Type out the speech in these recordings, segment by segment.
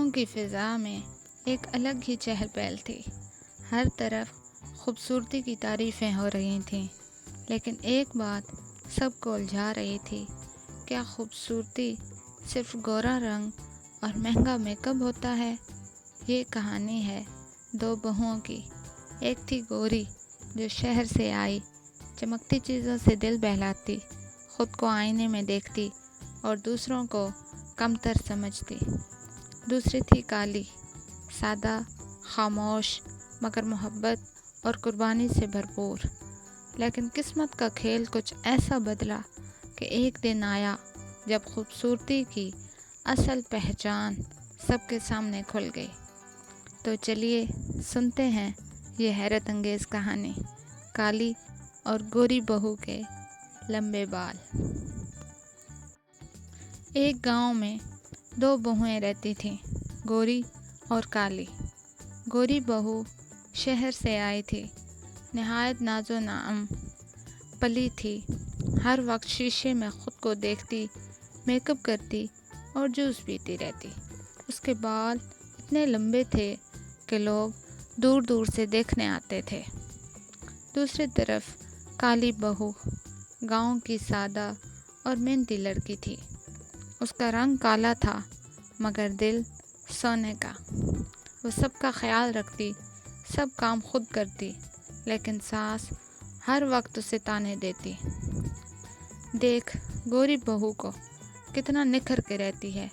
گاؤں کی فضا میں ایک الگ ہی چہل پہل تھی۔ ہر طرف خوبصورتی کی تعریفیں ہو رہی تھیں، لیکن ایک بات سب کو الجھا رہی تھی، کیا خوبصورتی صرف گورا رنگ اور مہنگا میک اپ ہوتا ہے؟ یہ کہانی ہے دو بہوؤں کی۔ ایک تھی گوری جو شہر سے آئی، چمکتی چیزوں سے دل بہلاتی، خود کو آئینے میں دیکھتی اور دوسروں کو کمتر سمجھتی۔ دوسری تھی کالی، سادہ، خاموش، مگر محبت اور قربانی سے بھرپور۔ لیکن قسمت کا کھیل کچھ ایسا بدلا کہ ایک دن آیا جب خوبصورتی کی اصل پہچان سب کے سامنے کھل گئی۔ تو چلیے سنتے ہیں یہ حیرت انگیز کہانی، کالی اور گوری بہو کے لمبے بال۔ ایک گاؤں میں دو بہوئیں رہتی تھیں، گوری اور کالی۔ گوری بہو شہر سے آئی تھی، نہایت ناز و نعم پلی تھی، ہر وقت شیشے میں خود کو دیکھتی، میک اپ کرتی اور جوس پیتی رہتی۔ اس کے بال اتنے لمبے تھے کہ لوگ دور دور سے دیکھنے آتے تھے۔ دوسری طرف کالی بہو گاؤں کی سادہ اور محنتی لڑکی تھی۔ اس کا رنگ کالا تھا مگر دل سونے کا۔ وہ سب کا خیال رکھتی، سب کام خود کرتی، لیکن ساس ہر وقت اسے تانے دیتی۔ دیکھ گوری بہو کو کتنا نکھر کے رہتی ہے،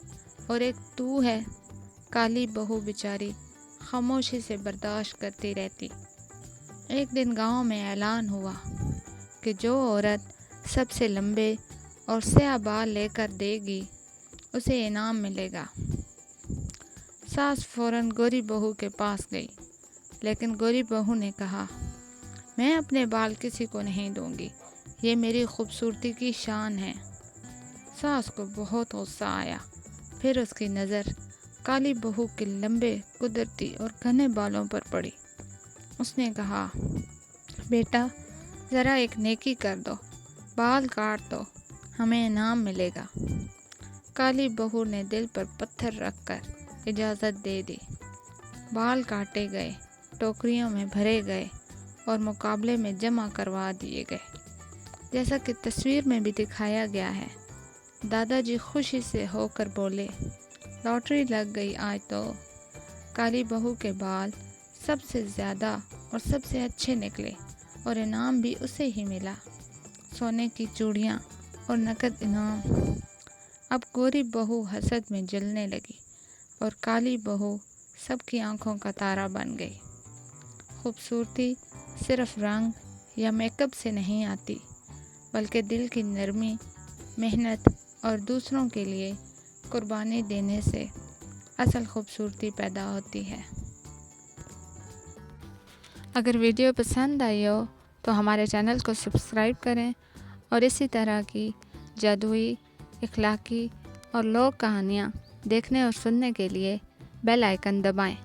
اور ایک تو ہے۔ کالی بہو بیچاری خاموشی سے برداشت کرتی رہتی۔ ایک دن گاؤں میں اعلان ہوا کہ جو عورت سب سے لمبے اور سیاہ بال لے کر دے گی اسے انعام ملے گا۔ ساس فوراً گوری بہو کے پاس گئی، لیکن گوری بہو نے کہا، میں اپنے بال کسی کو نہیں دوں گی، یہ میری خوبصورتی کی شان ہے۔ ساس کو بہت غصہ آیا، پھر اس کی نظر کالی بہو کے لمبے قدرتی اور گھنے بالوں پر پڑی۔ اس نے کہا، بیٹا ذرا ایک نیکی کر دو، بال کاٹ دو، ہمیں انعام ملے گا۔ کالی بہو نے دل پر پتھر رکھ کر اجازت دے دی۔ بال کاٹے گئے، ٹوکریوں میں بھرے گئے اور مقابلے میں جمع کروا دیے گئے، جیسا کہ تصویر میں بھی دکھایا گیا ہے۔ دادا جی خوشی سے ہو کر بولے، لاٹری لگ گئی آج تو۔ کالی بہو کے بال سب سے زیادہ اور سب سے اچھے نکلے اور انعام بھی اسے ہی ملا، سونے کی چوڑیاں اور نقد انعام۔ اب گوری بہو حسد میں جلنے لگی اور کالی بہو سب کی آنکھوں کا تارا بن گئی۔ خوبصورتی صرف رنگ یا میک اپ سے نہیں آتی، بلکہ دل کی نرمی، محنت اور دوسروں کے لیے قربانی دینے سے اصل خوبصورتی پیدا ہوتی ہے۔ اگر ویڈیو پسند آئی ہو تو ہمارے چینل کو سبسکرائب کریں اور اسی طرح کی جادوئی، اخلاقی اور لوک کہانیاں دیکھنے اور سننے کے لیے بیل آئیکن دبائیں۔